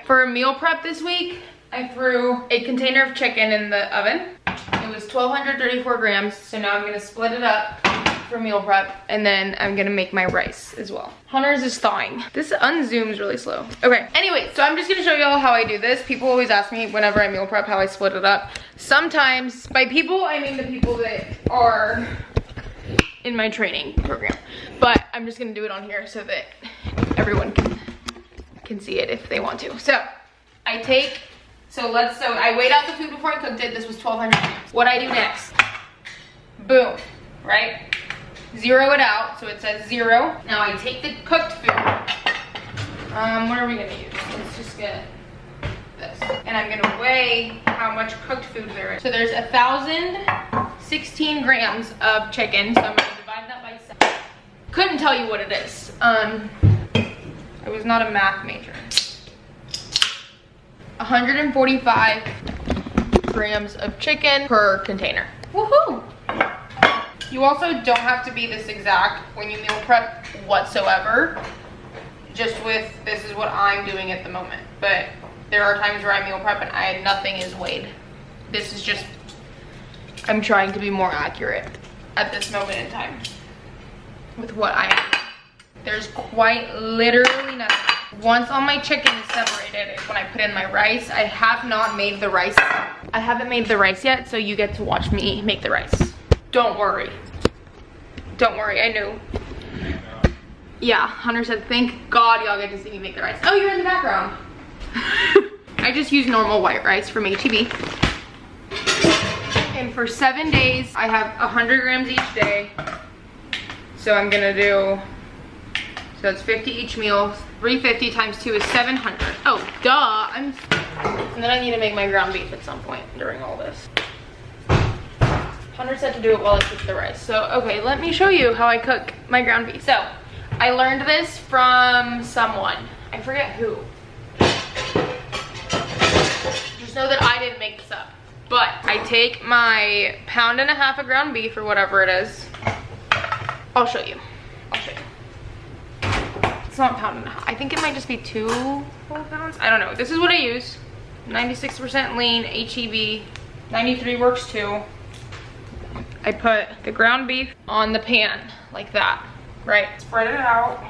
For meal prep this week, I threw a container of chicken in the oven. It was 1,234 grams, so now I'm gonna split it up for meal prep, and then I'm gonna make my rice as well. Hunter's is thawing. This unzooms really slow. Okay, anyway, so I'm just gonna show y'all how I do this. People always ask me whenever I meal prep how I split it up. Sometimes, by people, I mean the people that are in my training program. But I'm just gonna do it on here so that everyone can see it if they want to. So, I weighed out the food before I cooked it. This was 1,200 grams. What I do next, boom, right? Zero it out, so it says 0. Now I take the cooked food. What are we gonna use? Let's just get this. And I'm gonna weigh how much cooked food there is. So there's 1,016 grams of chicken, so I'm gonna divide that by 7. Couldn't tell you what it is. I was not a math major. 145 grams of chicken per container. Woohoo! You also don't have to be this exact when you meal prep whatsoever. Just with, this is what I'm doing at the moment. But there are times where I meal prep and nothing is weighed. This is just, I'm trying to be more accurate at this moment in time with what I am. There's quite literally nothing. Once all my chicken is separated is when I put in my rice. I have not made the rice. I haven't made the rice yet, so you get to watch me make the rice. Don't worry. Don't worry, I knew. Yeah, Hunter said, thank God y'all get to see me make the rice. Oh, you're in the background. I just use normal white rice from HEB. And for 7 days, I have 100 grams each day. So I'm gonna do, so it's 50 each meal. 350 times 2 is 700. Oh, duh. And then I need to make my ground beef at some point during all this. Hunter said to do it while I cook the rice. So, okay, let me show you how I cook my ground beef. So, I learned this from someone. I forget who. Just know that I didn't make this up. But I take my 1.5 pounds of ground beef or whatever it is. I'll show you. I'll show you. It's not 1.5 pounds. I think it might just be 2 whole pounds. I don't know. This is what I use. 96% lean, HEB. 93 works too. I put the ground beef on the pan like that, right? Spread it out.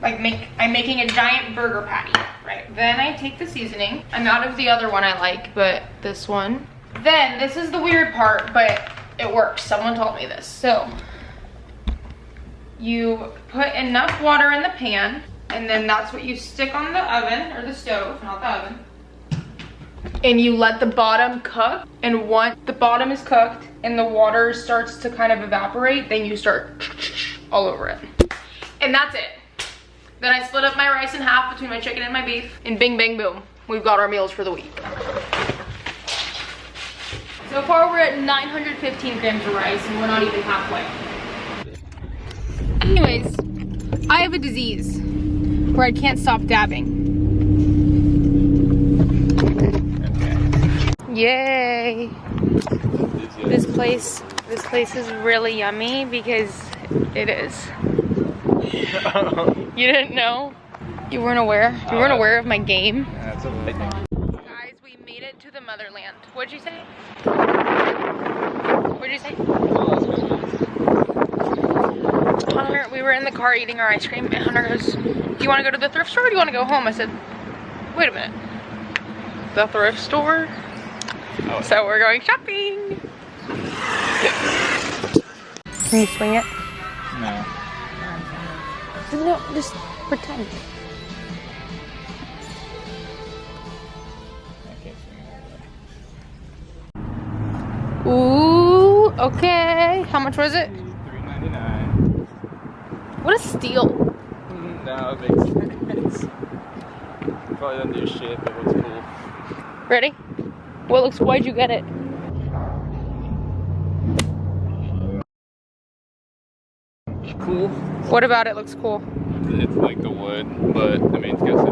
Like I'm making a giant burger patty, right? Then I take the seasoning. I'm out of the other one I like, but this one. Then, this is the weird part, but it works. Someone told me this. So, you put enough water in the pan, and then that's what you stick on the oven, or the stove, not the oven. And you let the bottom cook, and once the bottom is cooked and the water starts to kind of evaporate, then you start all over it. And that's it. Then I split up my rice in half between my chicken and my beef, and bing, bang, boom. We've got our meals for the week. So far we're at 915 grams of rice, and we're not even halfway. Anyways, I have a disease where I can't stop dabbing. Yay! This place is really yummy because it is. You didn't know? You weren't aware? You weren't aware of my game? That's okay. Guys, we made it to the motherland. What'd you say? What'd you say? Hunter, we were in the car eating our ice cream, and Hunter goes, do you want to go to the thrift store or do you want to go home? I said, wait a minute. The thrift store? Oh. So we're going shopping. Can you swing it? No. No, just pretend. I can't swing it. Ooh, okay. How much was it? $3.99. What a steal. No, it makes sense. Probably doesn't do shit, but looks cool. Ready? Why'd you get it? Cool. What about it looks cool? It's like the wood, but I mean, it's got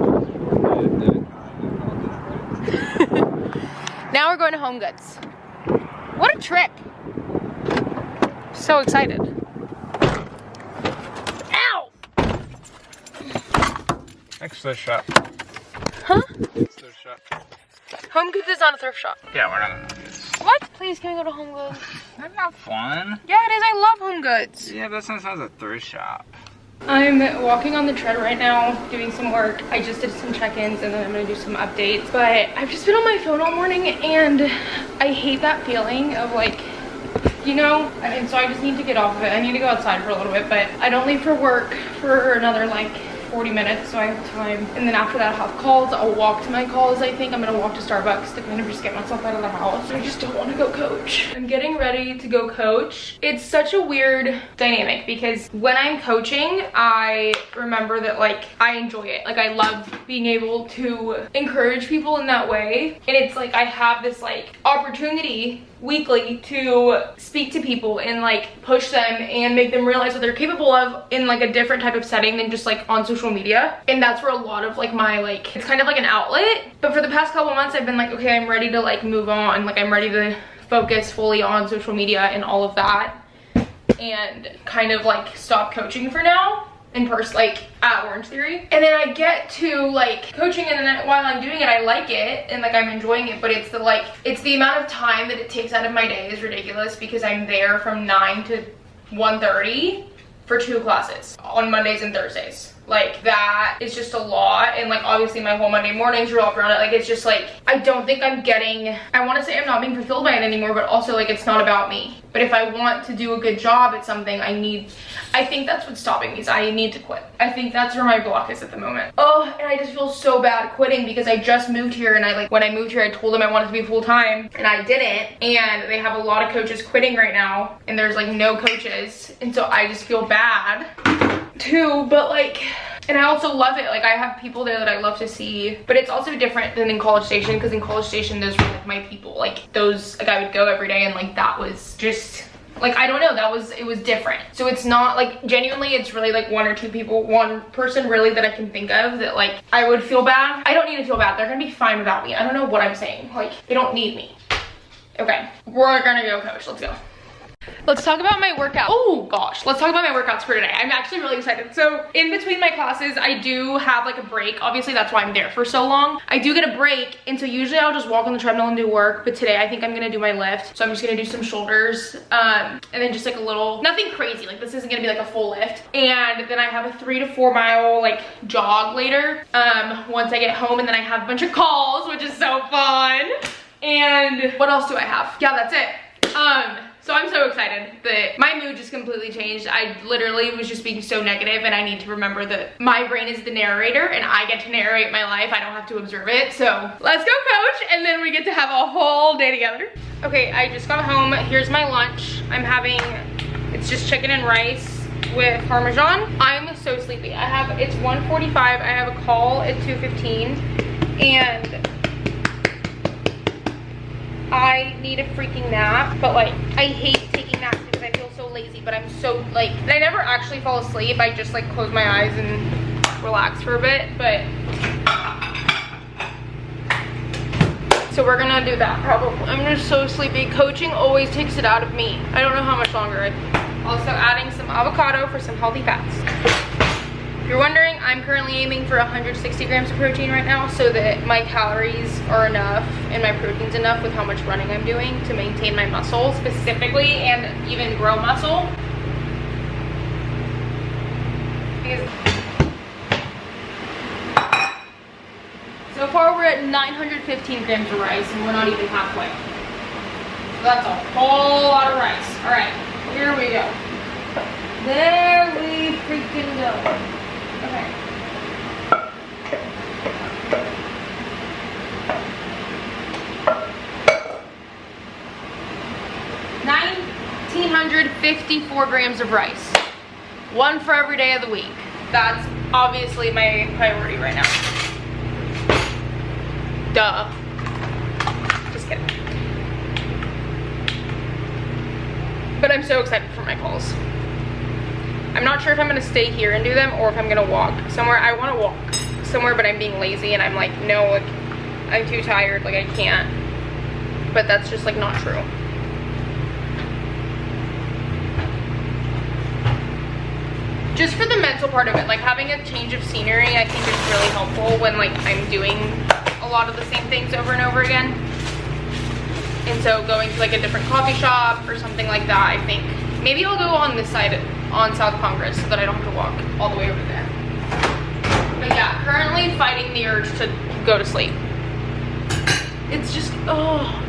Now we're going to Home Goods. What a trip. So excited. Ow! Extra shot. Huh? It's thrift shop. Home Goods is not a thrift shop. Yeah, we're not gonna do this. What? Please, can we go to Home Goods? That's not fun. Yeah, it is. I love Home Goods. Yeah, that sounds like a thrift shop. I'm walking on the tread right now, doing some work. I just did some check-ins and then I'm gonna do some updates. But I've just been on my phone all morning and I hate that feeling of like, you know, and so I just need to get off of it. I need to go outside for a little bit, but I don't leave for work for another like 40 minutes, so I have time. And then after that, I'll have calls. I'll walk to my calls. I think I'm gonna walk to Starbucks to kind of just get myself out of the house. I just don't want to go coach. I'm getting ready to go coach. It's such a weird dynamic because when I'm coaching, I remember that like I enjoy it. Like I love being able to encourage people in that way. And it's like I have this like opportunity weekly to speak to people and like push them and make them realize what they're capable of in like a different type of setting than just like on social media. And that's where a lot of like my like, it's kind of like an outlet. But for the past couple months I've been like, okay, I'm ready to like move on. Like I'm ready to focus fully on social media and all of that and kind of like stop coaching for now in person, like at Orange Theory. And then I get to like coaching and then while I'm doing it, I like it and like I'm enjoying it, but it's the like, it's the amount of time that it takes out of my day is ridiculous because I'm there from 9 to 1:30 for 2 classes on Mondays and Thursdays. Like that is just a lot. And like obviously my whole Monday mornings revolve around it. Like it's just like, I don't think I'm getting, I want to say I'm not being fulfilled by it anymore, but also like it's not about me. But if I want to do a good job at something, I think that's what's stopping me is I need to quit. I think that's where my block is at the moment. Oh, and I just feel so bad quitting because I just moved here and I like, when I moved here, I told them I wanted to be full time and I didn't. And they have a lot of coaches quitting right now and there's like no coaches. And so I just feel bad too, but like, and I also love it. Like I have people there that I love to see, but it's also different than in College Station because in College Station, those were like my people. Like those, like I would go every day and like that was just, like, I don't know, it was different. So it's not like, genuinely, it's really like 1 or 2 people, 1 person really that I can think of that like, I would feel bad. I don't need to feel bad. They're gonna be fine without me. I don't know what I'm saying. Like, they don't need me. Okay, we're gonna go coach. Let's go. Let's talk about my workout. Oh gosh, let's talk about my workouts for today. I'm actually really excited. So in between my classes, I do have like a break. Obviously that's why I'm there for so long. I do get a break. And so usually I'll just walk on the treadmill and do work. But today I think I'm gonna do my lift. So I'm just gonna do some shoulders and then just like a little, nothing crazy. Like this isn't gonna be like a full lift. And then I have a 3 to 4 mile like jog later once I get home. And then I have a bunch of calls, which is so fun. And what else do I have? Yeah, that's it. So I'm so excited that my mood just completely changed. I literally was just being so negative and I need to remember that my brain is the narrator and I get to narrate my life. I don't have to observe it. So let's go coach and then we get to have a whole day together. Okay, I just got home. Here's my lunch. I'm having, it's just chicken and rice with Parmesan. I'm so sleepy. It's 1:45. I have a call at 2:15 and I need a freaking nap, but like I hate taking naps because I feel so lazy, but I'm so like, I never actually fall asleep. I just like close my eyes and relax for a bit, but so we're gonna do that probably. I'm just so sleepy. Coaching always takes it out of me. I don't know how much longer. Also adding some avocado for some healthy fats. If you're wondering, I'm currently aiming for 160 grams of protein right now so that my calories are enough and my protein's enough with how much running I'm doing to maintain my muscle specifically and even grow muscle. So far we're at 915 grams of rice and we're not even halfway. So that's a whole lot of rice. All right, here we go. There we freaking go. Okay. $1,954 grams of rice. 1 for every day of the week. That's obviously my priority right now. Duh. Just kidding. But I'm so excited for my calls. I'm not sure if I'm gonna stay here and do them or if I'm gonna walk somewhere. I wanna walk somewhere, but I'm being lazy and I'm like, no, like, I'm too tired, like I can't. But that's just like not true. just for the mental part of it, like having a change of scenery, I think is really helpful when like I'm doing a lot of the same things over and over again. And so going to like a different coffee shop or something like that, I think. Maybe I'll go on this side on South Congress so that I don't have to walk all the way over there. But yeah, currently fighting the urge to go to sleep. It's just, oh,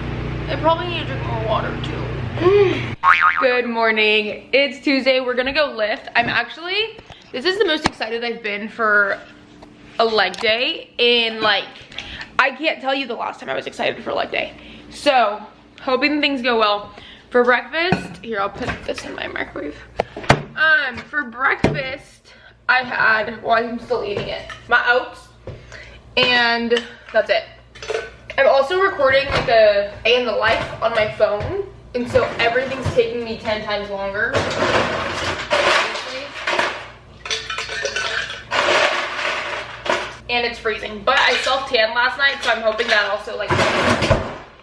I probably need to drink more water too. Good morning. It's Tuesday. We're gonna go lift. This is the most excited I've been for a leg day in like, I can't tell you the last time I was excited for a leg day. So, hoping things go well. For breakfast, here, I'll put this in my microwave. For breakfast, I had, well, I'm still eating it, my oats, and that's it. I'm also recording like a day in the life on my phone, and so everything's taking me 10 times longer. And it's freezing, but I self-tanned last night, so I'm hoping that also like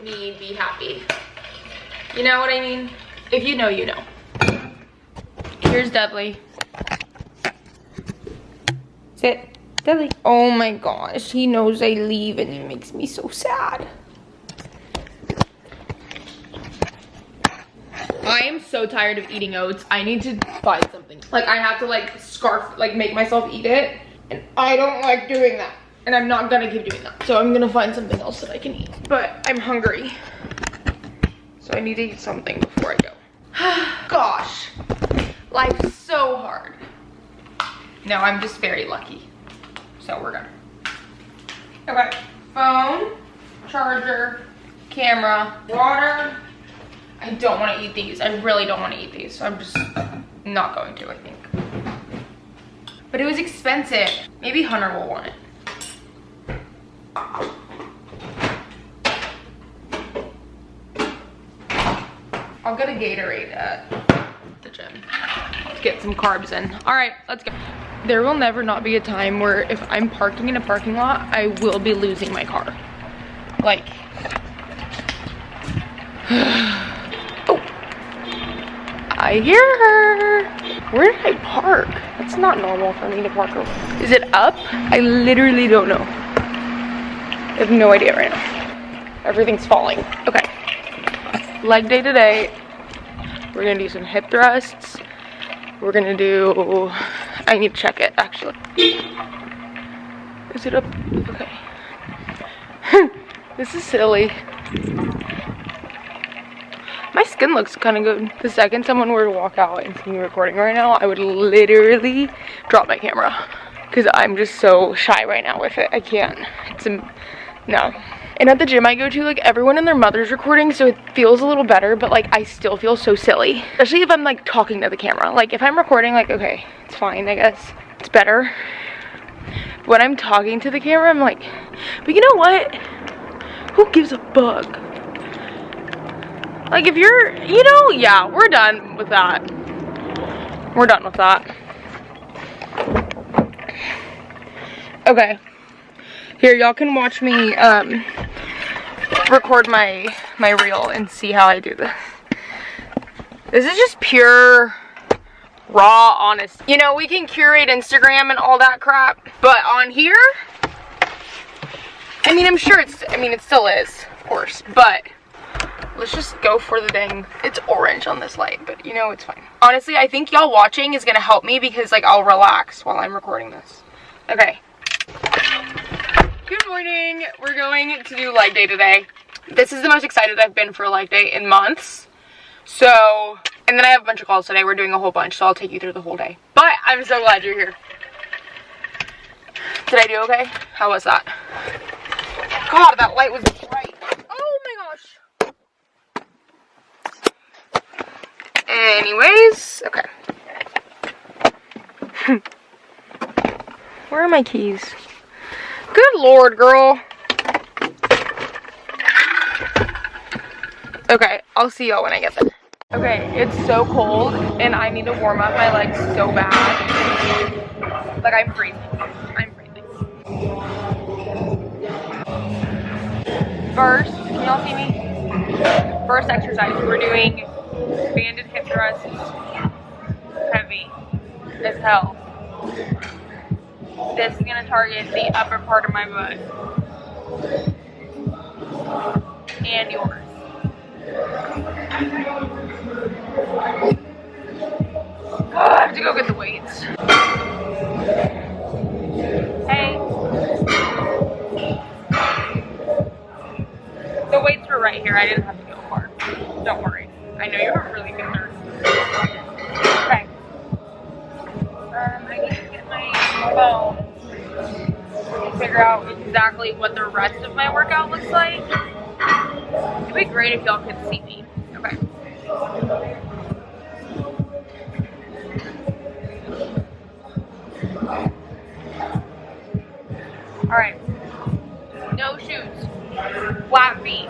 makes me be happy. You know what I mean? If you know, you know. Here's Dudley. Sit. Dudley. Oh my gosh, he knows I leave and it makes me so sad. I am so tired of eating oats. I need to find something. Like I have to like make myself eat it. And I don't like doing that. And I'm not gonna keep doing that. So I'm gonna find something else that I can eat. But I'm hungry. So I need to eat something before I go. Gosh, life's so hard. No, I'm just very lucky. So we're gonna. Okay, phone, charger, camera, water. I don't wanna eat these. I really don't wanna eat these. So I'm just not going to, I think. But it was expensive. Maybe Hunter will want it. I'll get a Gatorade at the gym to get some carbs in. All right, let's go. There will never not be a time where if I'm parking in a parking lot, I will be losing my car. Like, oh, I hear her. Where did I park? That's not normal for me to park over. Is it up? I literally don't know. I have no idea right now. Everything's falling. Okay. Leg day today. We're gonna do some hip thrusts. We're gonna do, I need to check it actually. Is it up? Okay. This is silly. My skin looks kind of good. The second someone were to walk out and see me recording right now, I would literally drop my camera. Because I'm just so shy right now with it. I can't. No. And at the gym I go to, like, everyone and their mother's recording, so it feels a little better, but, like, I still feel so silly. Especially if I'm, like, talking to the camera. Like, if I'm recording, like, okay, it's fine, I guess. It's better. But when I'm talking to the camera, I'm like, but you know what? Who gives a fuck? Like, if you're, you know, yeah, we're done with that. We're done with that. Okay. Here, y'all can watch me, record my reel and see how I do this. This is just pure, raw, honest. You know, we can curate Instagram and all that crap, but on here, I mean, I'm sure it still is, of course, but let's just go for the dang, it's orange on this light, but you know, it's fine. Honestly, I think y'all watching is gonna help me because, like, I'll relax while I'm recording this. Okay. Good morning. We're going to do leg day today. This is the most excited I've been for a leg day in months. So, and then I have a bunch of calls today. We're doing a whole bunch, so I'll take you through the whole day. But I'm so glad you're here. Did I do okay? How was that? God, that light was bright. Oh my gosh. Anyways, okay. Where are my keys? Good Lord, girl. Okay, I'll see y'all when I get there. Okay, it's so cold and I need to warm up my legs so bad. Like, I'm freezing. I'm freezing. First, can y'all see me? First exercise, we're doing banded hip thrusts. Heavy as hell. This is gonna target the upper part of my butt. And yours. I have to go get the weights. Hey. The weights were right here. I didn't have to go far. Don't worry. I know you're a really good nurse. Okay. I need to get my phone and figure out exactly what the rest of my workout looks like. It'd be great if y'all could see me. Okay. Alright. No shoes. Flat feet.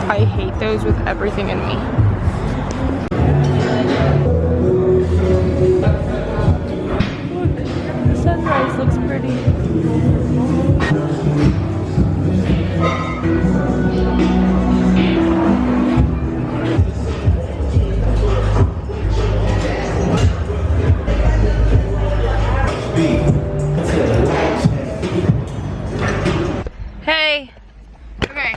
I hate those with everything in me. Look, the sunrise looks pretty. Hey. Okay.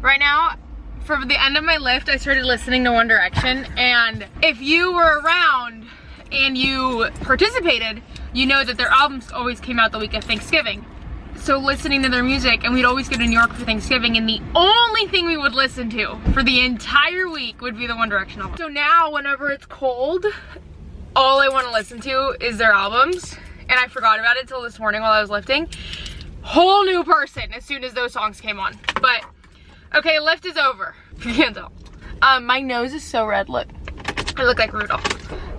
Right now, for the end of my lift, I started listening to One Direction, and if you were around and you participated, you know that their albums always came out the week of Thanksgiving. So listening to their music, and we'd always go to New York for Thanksgiving, and the only thing we would listen to for the entire week would be the One Direction album. So now, whenever it's cold, all I want to listen to is their albums, and I forgot about it till this morning while I was lifting. Whole new person as soon as those songs came on. But okay, lift is over. If you can't tell. My nose is so red. Look, I look like Rudolph.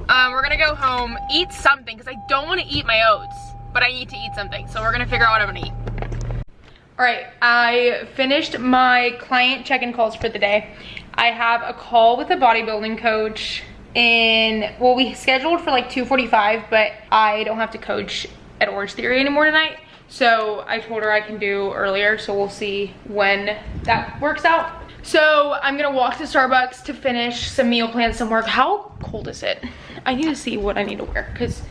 We're gonna go home, eat something, because I don't want to eat my oats, but I need to eat something. So we're gonna figure out what I'm gonna eat. All right, I finished my client check-in calls for the day. I have a call with a bodybuilding coach well, we scheduled for like 2:45, but I don't have to coach at Orange Theory anymore tonight. So I told her I can do earlier, so we'll see when that works out. So I'm gonna walk to Starbucks to finish some meal plans, some work. How cold is it? I need to see what I need to wear, because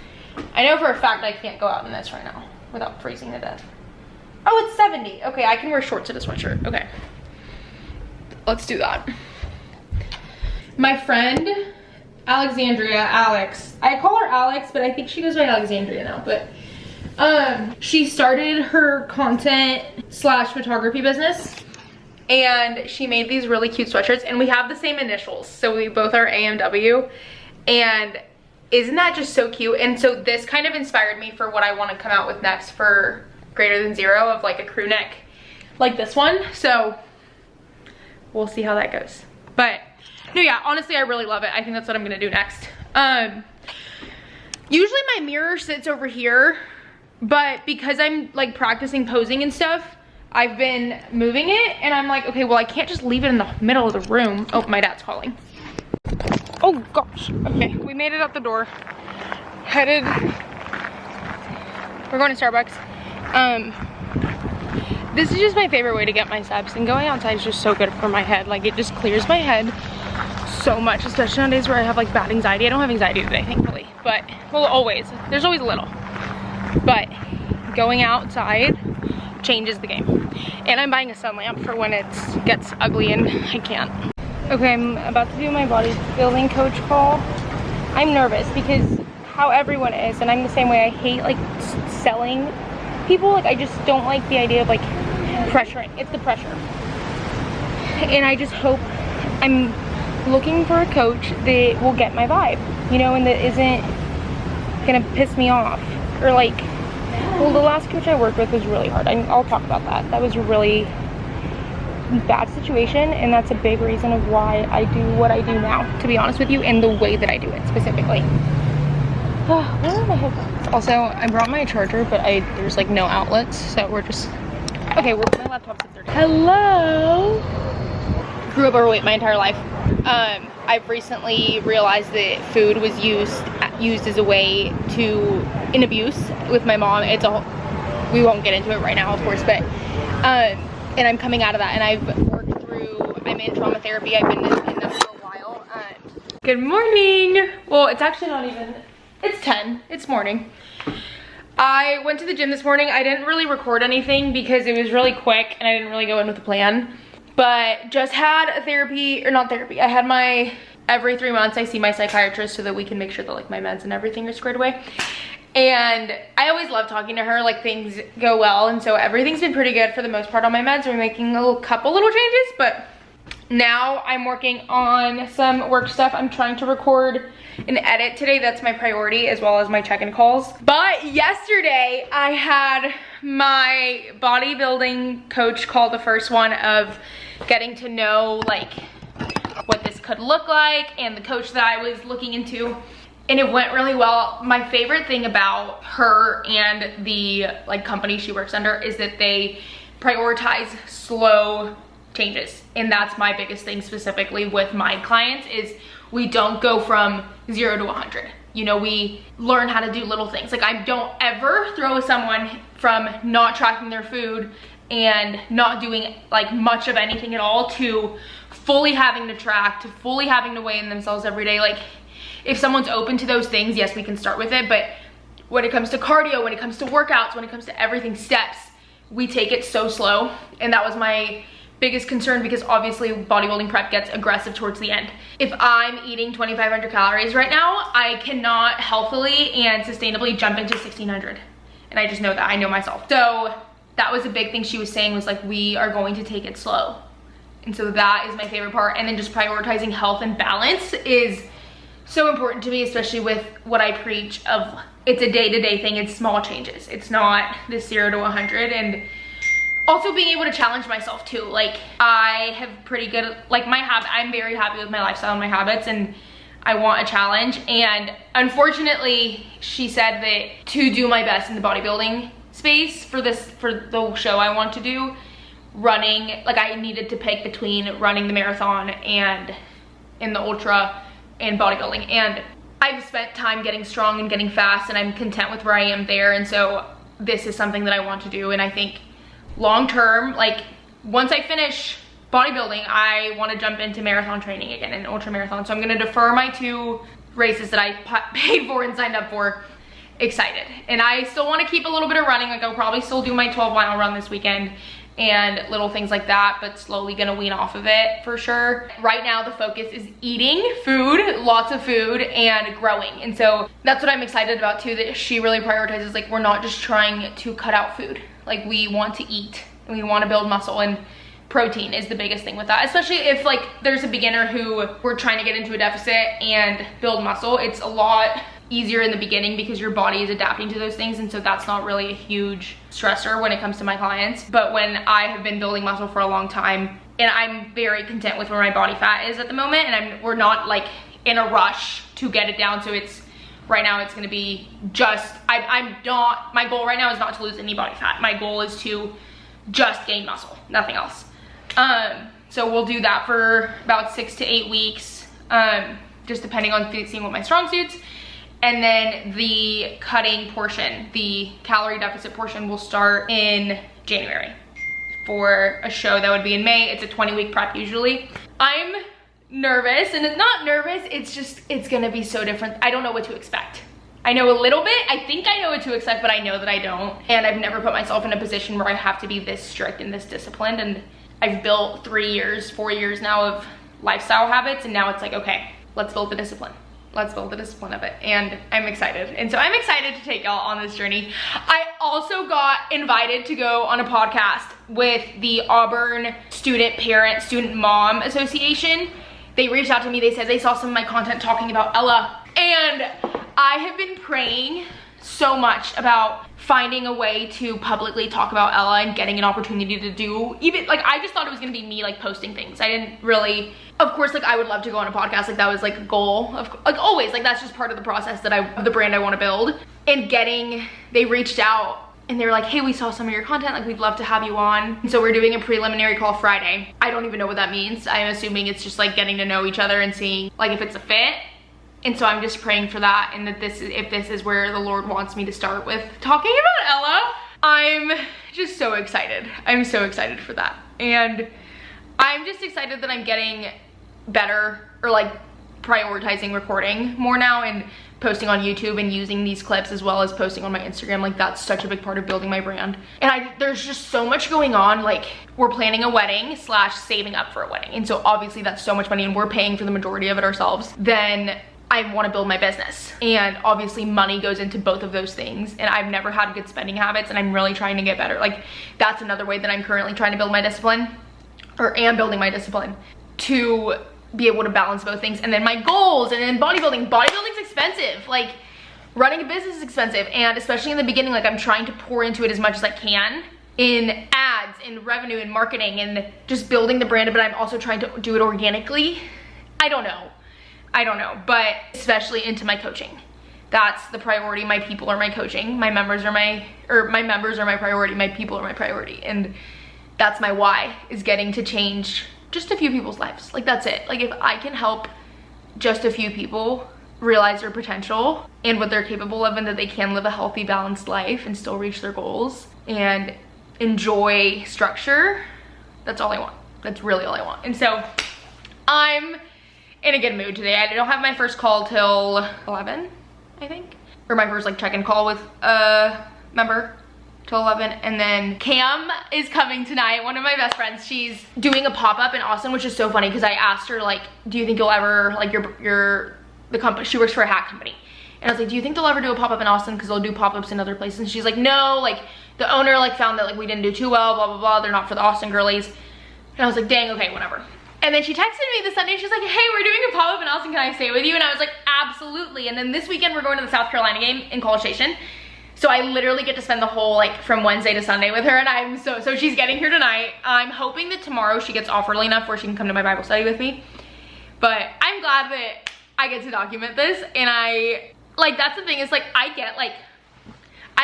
I know for a fact I can't go out in this right now without freezing to death. Oh, it's 70. Okay, I can wear shorts and a sweatshirt. Okay, let's do that. My friend Alexandria, Alex. I call her Alex, but I think she goes by Alexandria now, but she started her content / photography business, and she made these really cute sweatshirts, and we have the same initials, so we both are AMW, and isn't that just so cute? And so this kind of inspired me for what I want to come out with next for Greater Than Zero, of like a crew neck like this one. So we'll see how that goes. But no, yeah, honestly, I really love it. I think that's what I'm gonna do next. Usually my mirror sits over here, but because I'm like practicing posing and stuff, I've been moving it, and I'm like, okay, well, I can't just leave it in the middle of the room. Oh, my dad's calling. Oh gosh. Okay, we made it out the door. We're going to Starbucks. This is just my favorite way to get my steps, and going outside is just so good for my head. Like, it just clears my head so much, especially on days where I have like bad anxiety. I don't have anxiety today, thankfully, but, well, always. There's always a little. But going outside changes the game. And I'm buying a sun lamp for when it gets ugly and I can't. Okay, I'm about to do my bodybuilding coach call. I'm nervous because how everyone is, and I'm the same way. I hate like selling people. Like, I just don't like the idea of like pressuring. It's the pressure. And I just hope, I'm looking for a coach that will get my vibe, you know, and that isn't gonna piss me off. Or like, well, the last coach I worked with was really hard. I'll talk about that. That was a really bad situation, and that's a big reason of why I do what I do now, to be honest with you, and the way that I do it specifically. Where are my headphones? Also, I brought my charger, but there's like no outlets, so we're just, okay, well, my laptop's at 30. Hello? Grew up overweight my entire life. I've recently realized that food was used used as a way to, in abuse with my mom. It's a, we won't get into it right now, of course, but, and I'm coming out of that, and I've worked through, I'm in trauma therapy. I've been in this for a while. Good morning. Well, it's actually not even, it's 10, it's morning. I went to the gym this morning. I didn't really record anything because it was really quick and I didn't really go in with a plan, but just had a therapy, or not therapy, I had my, every 3 months I see my psychiatrist so that we can make sure that like my meds and everything are squared away. And I always love talking to her, like things go well, and so everything's been pretty good for the most part on my meds. We're making a couple little changes, but now I'm working on some work stuff. I'm trying to record and edit today. That's my priority, as well as my check-in calls. But yesterday I had my bodybuilding coach call, the first one of getting to know like what this could look like, and the coach that I was looking into, and it went really well. My favorite thing about her and the like company she works under is that they prioritize slow changes, and that's my biggest thing specifically with my clients is we don't go from 0 to 100. You know, we learn how to do little things. Like I don't ever throw someone from not tracking their food and not doing like much of anything at all to fully having to track, to fully having to weigh in themselves every day. Like if someone's open to those things, yes, we can start with it. But when it comes to cardio, when it comes to workouts, when it comes to everything, steps, we take it so slow. And that was my biggest concern, because obviously bodybuilding prep gets aggressive towards the end. If I'm eating 2,500 calories right now, I cannot healthily and sustainably jump into 1,600. And I just know that, I know myself. So that was a big thing she was saying, was like, we are going to take it slow. And so that is my favorite part. And then just prioritizing health and balance is so important to me, especially with what I preach of, it's a day-to-day thing, it's small changes. It's not this 0 to 100. And also being able to challenge myself too. Like I have pretty good, like my habit, I'm very happy with my lifestyle and my habits, and I want a challenge. And unfortunately, she said that to do my best in the bodybuilding space for the show I want to do, running, like I needed to pick between running the marathon and in the ultra and bodybuilding. And I've spent time getting strong and getting fast, and I'm content with where I am there. And so this is something that I want to do. And I think long term, like once I finish bodybuilding, I want to jump into marathon training again, and ultra marathon. So I'm going to defer my 2 races that I paid for and signed up for. Excited. And I still want to keep a little bit of running. Like I'll probably still do my 12-mile run this weekend and little things like that, but slowly gonna wean off of it for sure. Right now the focus is eating food, lots of food, and growing. And so that's what I'm excited about too, that she really prioritizes, like we're not just trying to cut out food. Like we want to eat and we want to build muscle, and protein is the biggest thing with that. Especially if like there's a beginner who we're trying to get into a deficit and build muscle, it's a lot easier in the beginning because your body is adapting to those things, and so that's not really a huge stressor when it comes to my clients. But when I have been building muscle for a long time, and I'm very content with where my body fat is at the moment, and we're not like in a rush to get it down, so it's right now it's gonna be just, I'm not, my goal right now is not to lose any body fat. My goal is to just gain muscle, nothing else. So we'll do that for about 6 to 8 weeks, just depending on seeing what my strong suits. And then the cutting portion, the calorie deficit portion, will start in January for a show that would be in May. It's a 20-week prep usually. I'm nervous, and it's not nervous, it's just, it's gonna be so different. I don't know what to expect. I know a little bit, I think I know what to expect, but I know that I don't. And I've never put myself in a position where I have to be this strict and this disciplined. And I've built 3 years, 4 years now of lifestyle habits, and now it's like, okay, let's build the discipline. Let's build the discipline of it. And I'm excited. And so I'm excited to take y'all on this journey. I also got invited to go on a podcast with the Auburn Student Mom Association. They reached out to me. They said they saw some of my content talking about Ella. And I have been praying so much about finding a way to publicly talk about Ella and getting an opportunity to do, even like, I just thought it was gonna be me like posting things. I didn't really, of course, like I would love to go on a podcast, like that was like a goal of, like always, like that's just part of the process that of the brand I want to build. And they reached out and they were like, hey, we saw some of your content, like we'd love to have you on. And so we're doing a preliminary call Friday. I don't even know what that means. I'm assuming it's just like getting to know each other and seeing like if it's a fit. And so I'm just praying for that, and that if this is where the Lord wants me to start with talking about Ella, I'm just so excited. I'm so excited for that. And I'm just excited that I'm getting better, or like prioritizing recording more now and posting on YouTube and using these clips as well as posting on my Instagram. Like that's such a big part of building my brand. And there's just so much going on. Like we're planning a wedding / saving up for a wedding. And so obviously that's so much money and we're paying for the majority of it ourselves. Then I want to build my business. And obviously money goes into both of those things. And I've never had good spending habits and I'm really trying to get better. Like that's another way that I'm currently trying to build my discipline, or am building my discipline, to be able to balance both things. And then my goals, and then bodybuilding's expensive. Like running a business is expensive, and especially in the beginning, like I'm trying to pour into it as much as I can in ads, in revenue, in marketing, and just building the brand, but I'm also trying to do it organically. I don't know, but especially into my coaching. That's the priority. My people are my coaching. My members are my priority. My people are my priority. And that's my why, is getting to change just a few people's lives. Like that's it. Like if I can help just a few people realize their potential and what they're capable of, and that they can live a healthy, balanced life and still reach their goals and enjoy structure, that's all I want. That's really all I want. And so I'm in a good mood today. I don't have my first call till 11, I think, or my first like check-in call with a member till 11. And then Cam is coming tonight, one of my best friends. She's doing a pop-up in Austin, which is so funny because I asked her, like, do you think you'll ever, like, the company, she works for a hat company, and I was like, do you think they'll ever do a pop-up in Austin, because they'll do pop-ups in other places? And she's like, no, like the owner like found that like we didn't do too well, blah blah blah, they're not for the Austin girlies. And I was like, dang, okay, whatever. And then she texted me this Sunday, she's like, hey, we're doing a pop-up in Austin, can I stay with you? And I was like, absolutely. And then this weekend we're going to the South Carolina game in College Station. So I literally get to spend the whole, like, from Wednesday to Sunday with her, and I'm so she's getting here tonight. I'm hoping that tomorrow she gets off early enough where she can come to my Bible study with me. But I'm glad that I get to document this, and that's the thing, is like, I'm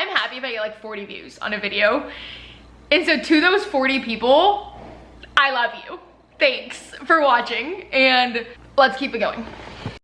happy if I get like 40 views on a video. And so to those 40 people, I love you. Thanks for watching, and let's keep it going.